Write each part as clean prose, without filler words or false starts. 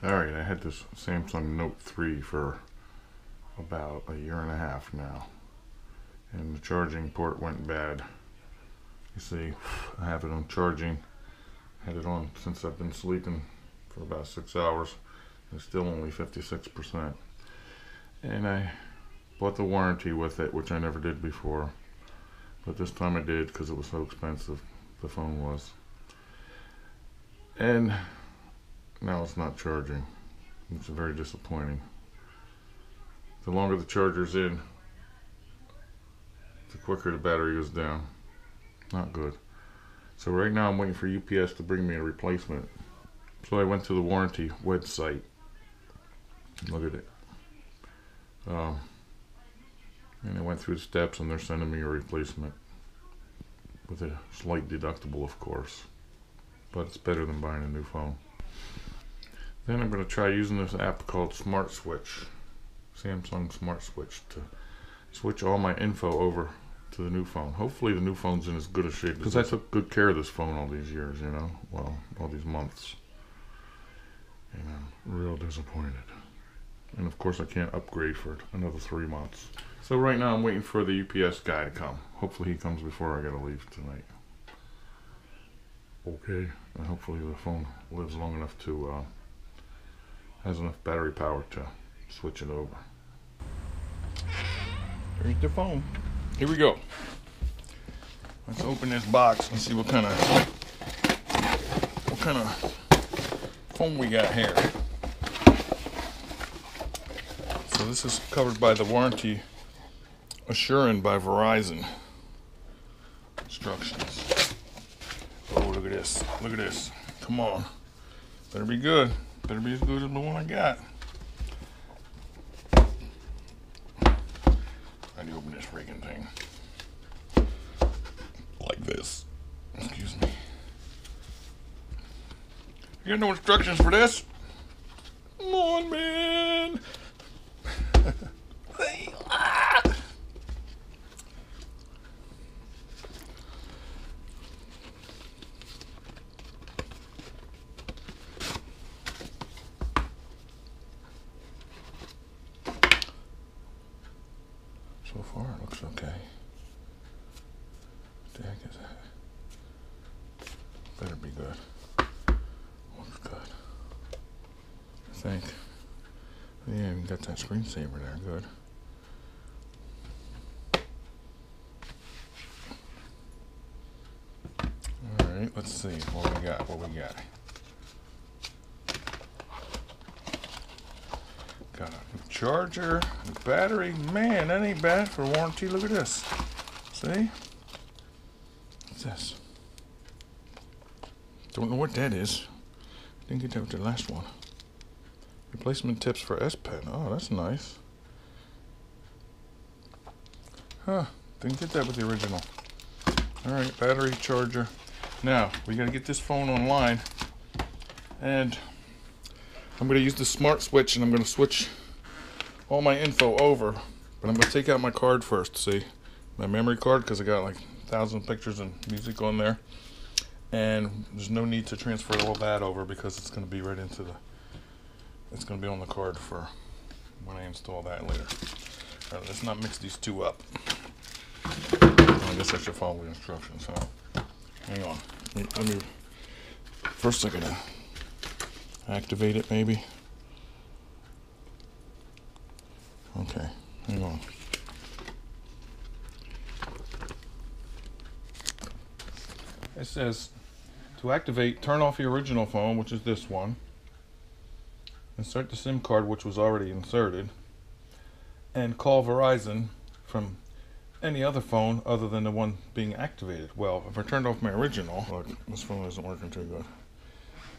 Alright, I had this Samsung Note 3 for about a year and a half now, and the charging port went bad. You see, I have it on charging, had it on since I've been sleeping for about 6 hours. It's still only 56%. And I bought the warranty with it, which I never did before, but this time I did because it was so expensive, the phone was. And now it's not charging. It's very disappointing. The longer the charger's in, the quicker the battery goes down. Not good. So right now I'm waiting for UPS to bring me a replacement. So I went to the warranty website. Look at it. And I went through the steps and they're sending me a replacement. With a slight deductible, of course. But it's better than buying a new phone. Then I'm going to try using this app called Smart Switch. Samsung Smart Switch to switch all my info over to the new phone. Hopefully the new phone's in as good a shape, because I took good care of this phone all these years, you know, well, all these months. And I'm real disappointed. And of course I can't upgrade for another 3 months. So right now I'm waiting for the UPS guy to come. Hopefully he comes before I gotta leave tonight. Okay, and hopefully the phone lives long enough to, has enough battery power to switch it over. Here's the phone. Here we go. Let's open this box and see what kind of phone we got here. So this is covered by the warranty assurance by Verizon. Instructions. Oh, look at this. Look at this. Come on. Better be good. Better be as good as the one I got. How do you open this freaking thing? Like this. Excuse me. You got no instructions for this? Come on, man. So far, it looks okay. What the heck is that? Better be good. Looks good. I think. Yeah, we got that screensaver there. Good. Alright, let's see what we got. Got a charger, a battery. Man, that ain't bad for warranty. Look at this. See? What's this? Don't know what that is. Didn't get that with the last one. Replacement tips for S Pen. Oh, that's nice. Huh. Didn't get that with the original. Alright, battery, charger. Now, we gotta get this phone online. And I'm going to use the Smart Switch and I'm going to switch all my info over. But I'm going to take out my card first, see? My memory card, because I got like 1,000 pictures and music on there. And there's no need to transfer all that over because it's going to be right into the... It's going to be on the card for when I install that later. Alright, let's not mix these two up. I guess I should follow the instructions, huh? Hang on. Let me... First I'm going to activate it, maybe. Okay, hang on. It says to activate, turn off your original phone, which is this one. Insert the SIM card, which was already inserted, and call Verizon from any other phone other than the one being activated. Well, if I turned off my original, look, this phone isn't working too good.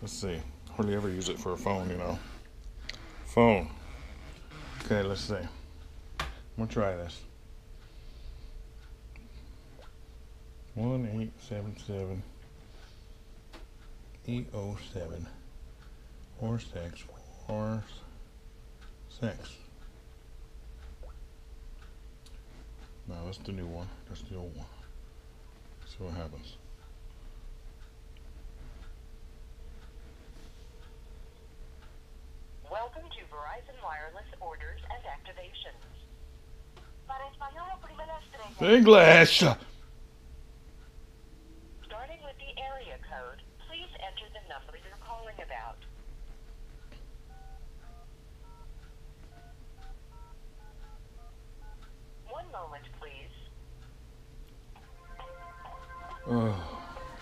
Let's see. Hardly ever use it for a phone, you know. Phone. Okay, let's see. I'm gonna try this. 1877 E07 46 46. No, that's the new one. That's the old one. See what happens. Welcome to Verizon Wireless Orders and Activations. Para español, oprime la estrella. English! Starting with the area code, please enter the number you're calling about. One moment, please.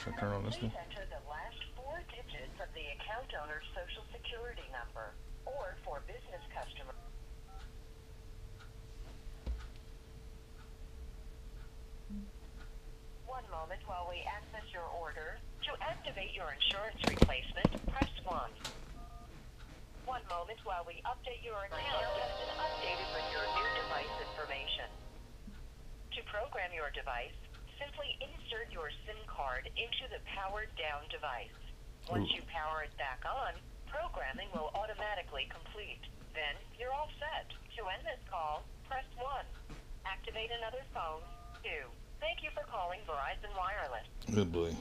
Should I turn on this Please one? enter the last 4 digits of the account owner's social security number, or for business customers. One moment while we access your order. To activate your insurance replacement, press 1. One moment while we update your account has been updated with your new device information. To program your device, simply insert your SIM card into the powered down device. Once you power it back on, programming will automatically complete. Then you're all set. To end this call, press 1. Activate another phone, 2. Thank you for calling Verizon Wireless. Good boy.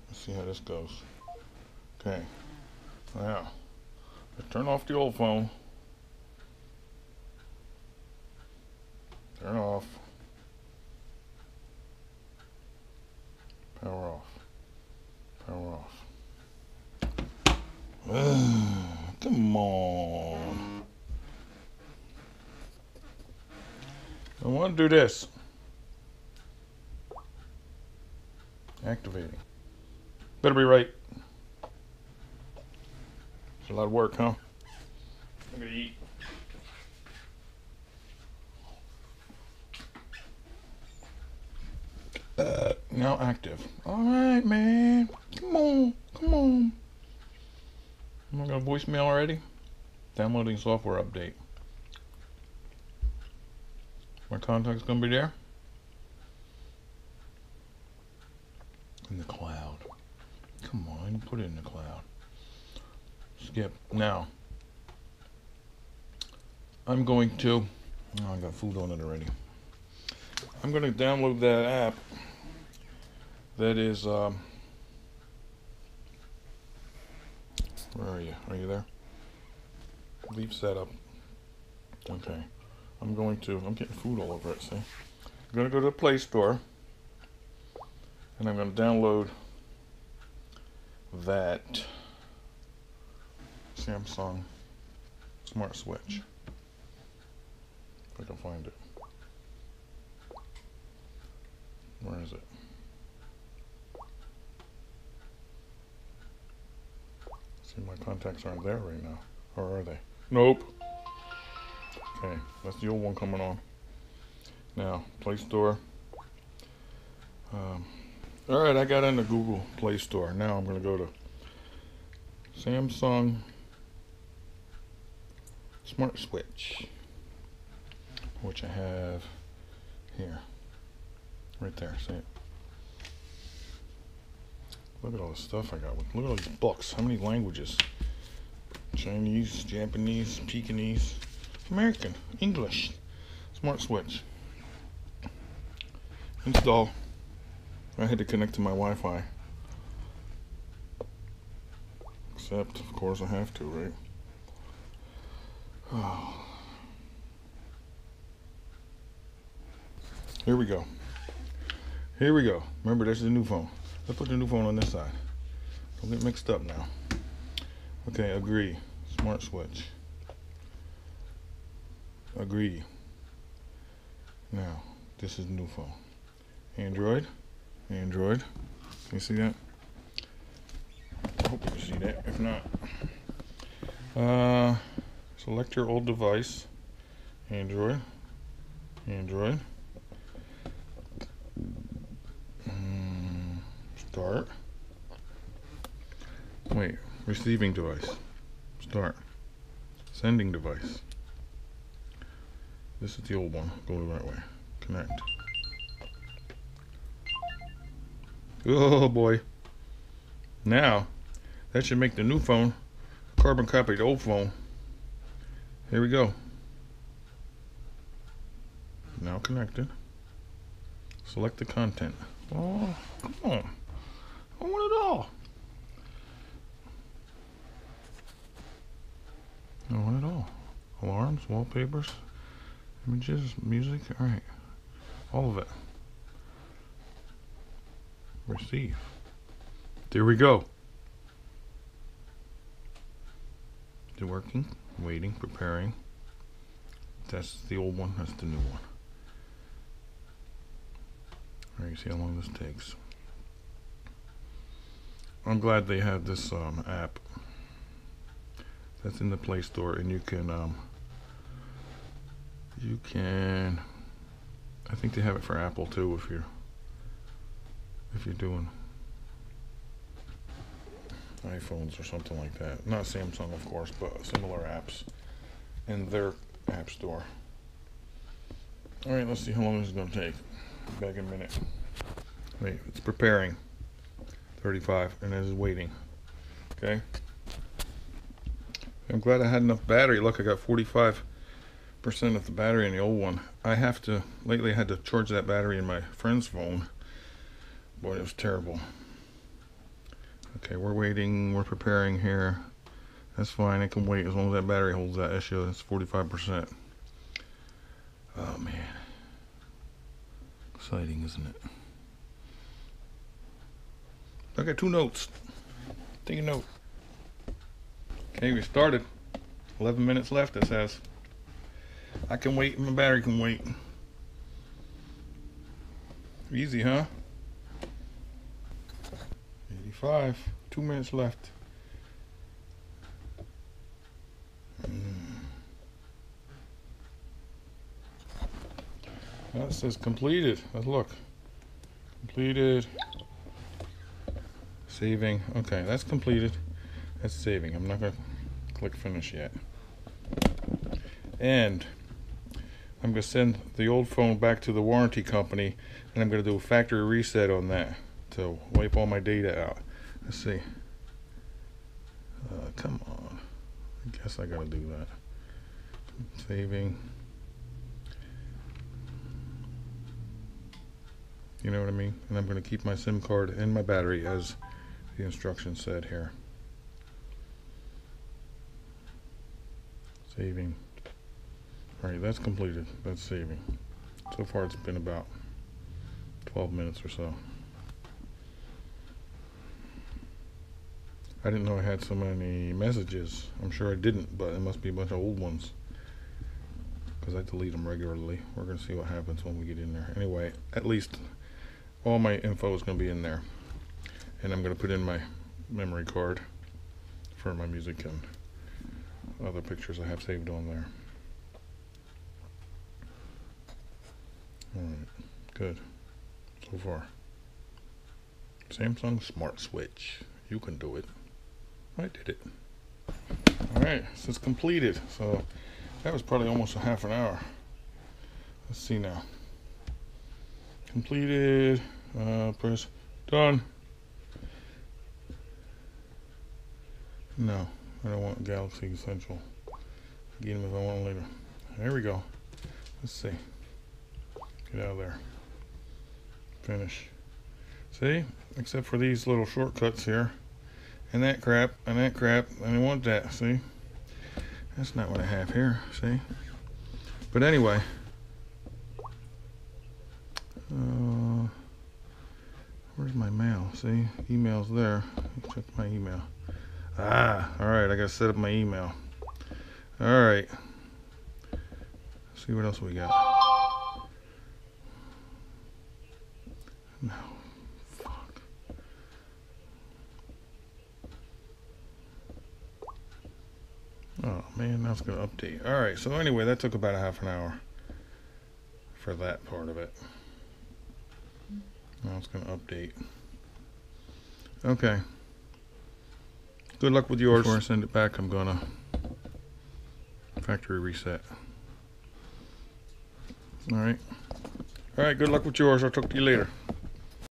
Let's see how this goes. Okay. Now, let's turn off the old phone. Turn off. Power off. Power off. Come on. I want to do this. Activating. Better be right. It's a lot of work, huh? I'm gonna eat. Now active. Alright, man. Come on. Come on. Am I gonna voicemail already? Downloading software update. My contact's gonna be there? In the cloud. Come on, put it in the cloud. Skip. Now, I'm going to, oh, I got food on it already. I'm going to download that app that is, where are you? Are you there? Leave setup. Okay. I'm getting food all over it, see? I'm going to go to the Play Store. And I'm going to download that Samsung Smart Switch. If I can find it. Where is it? See, my contacts aren't there right now. Or are they? Nope. Okay, that's the old one coming on. Now, Play Store. Alright, I got in the Google Play Store. Now I'm going to go to Samsung Smart Switch, which I have here. Right there, see it? Look at all the stuff I got. Look at all these books. How many languages? Chinese, Japanese, Pekingese, American, English. Smart Switch. Install. I had to connect to my Wi-Fi. Except, of course, I have to, right? Oh. Here we go. Here we go. Remember, this is the new phone. Let's put the new phone on this side. Don't get mixed up now. Okay, agree. Smart Switch. Agree. Now, this is the new phone. Android. Android. Can you see that? I hope you can see that. If not, select your old device. Android. Android. Start. Wait. Receiving device. Start. Sending device. This is the old one. Go the right way. Connect. Oh boy. Now, that should make the new phone a carbon copy of the old phone. Here we go. Now connected. Select the content. Oh, come on. I want it all. I want it all. Alarms, wallpapers, images, music. All right, all of it. Receive. There we go. Is it working? Waiting, preparing. That's the old one. That's the new one. All right, you see how long this takes. I'm glad they have this app that's in the Play Store, and you can I think they have it for Apple too if you're doing iPhones or something like that. Not Samsung, of course, but similar apps in their app store. All right, let's see how long this is going to take. Back in a minute. Wait, it's preparing. 35, and it is waiting. Okay. I'm glad I had enough battery. Look, I got 45% of the battery in the old one. Lately I had to charge that battery in my friend's phone. Boy, it was terrible. Okay, we're waiting, we're preparing here. That's fine, I can wait as long as that battery holds that issue. That's 45%. Oh man. Exciting, isn't it? I got 2 notes. Take a note. Okay, we started. 11 minutes left, it says. I can wait, my battery can wait. Easy, huh? 85. 2 minutes left. That says completed. Let's look. Completed. Saving. Okay, that's completed. That's saving. I'm not going to click finish yet. And I'm going to send the old phone back to the warranty company, and I'm going to do a factory reset on that to wipe all my data out. Let's see. Come on. I guess I got to do that. Saving. You know what I mean? And I'm going to keep my SIM card and my battery as the instructions said here. Saving. Alright, that's completed. That's saving. So far it's been about 12 minutes or so. I didn't know I had so many messages. I'm sure I didn't, but it must be a bunch of old ones, because I delete them regularly. We're going to see what happens when we get in there. Anyway, at least all my info is going to be in there. And I'm going to put in my memory card for my music and other pictures I have saved on there. Alright, good. So far. Samsung Smart Switch. You can do it. I did it. Alright, so it's completed. So that was probably almost a half an hour. Let's see now. Completed. Press done. No, I don't want Galaxy Essential. Get them if I want them later. There we go. Let's see. Get out of there. Finish. See? Except for these little shortcuts here. And that crap. And that crap. I don't want that. See? That's not what I have here. See? But anyway. Where's my mail? See? Email's there. Check my email. Alright. I gotta set up my email. Alright. See what else we got. No. Fuck. Oh man, now it's gonna update. Alright, so anyway, that took about a half an hour for that part of it. Now it's gonna update. Okay. Good luck with yours. Before I send it back, I'm gonna factory reset. Alright. Alright, good luck with yours. I'll talk to you later.